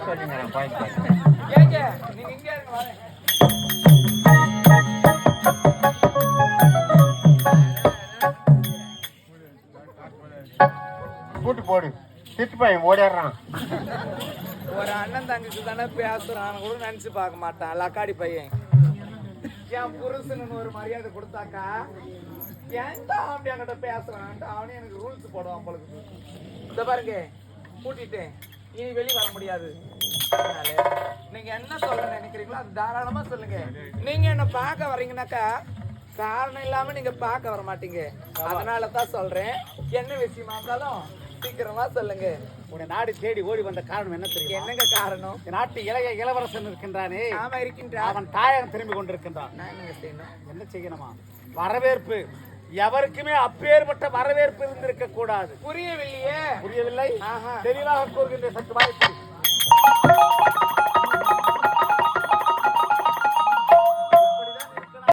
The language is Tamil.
சொல்லுங்க நான் பாயிண்ட் ஏங்க நீங்க இங்க இருங்க வரேன். கூட்டு போடு திட்டு பையன் ஓடிடுறான். ஒரு அண்ணன் தங்கச்சி தானே பேசுறான்னு கூட நினைச்சு பார்க்க மாட்டான் லக்காடி பையன். என் புருஷனுக்கு ஒரு மரியாதை கொடுத்தாக்கா ஏன்டா அப்படி என்கிட்ட பேசுறான்ட்டு அவனே எனக்கு ரூல்ஸ் போடுவான் பொழுது. இந்த பாருங்க கூட்டிட்டேன் இனி வெளியே வர முடியாது. அதனால நீங்க என்ன சொல்ல நினைக்கிறீங்களோ அது தாராளமா சொல்லுங்க. நீங்க என்ன பார்க்க வர்றீங்கன்னாக்கா காரணம் இல்லாம நீங்க பார்க்க வர மாட்டீங்க. அதனாலதான் சொல்றேன் என்ன விஷயமா இருந்தாலும் சீக்கிரமா சொல்லுங்க. உடைய நாடு தேடி ஓடி வந்த காரணம் என்ன தெரியும்? என்னங்க காரணம்? நாட்டு இளவரசன் இருக்கின்றானே, ஆமா இருக்கின்றான். அவன் தாயகம் திரும்பி கொண்டிருக்கின்றான். நான் என்னங்க செய்யணும்? என்ன செய்யணுமா? வரவேற்பு. எவருக்குமே அப்பேற்பட்ட வரவேற்பு இருந்திருக்க கூடாது. புரியவில்லையே. புரியவில்லை? தெளிவாக கூறுகின்ற சற்று வாய்ப்பு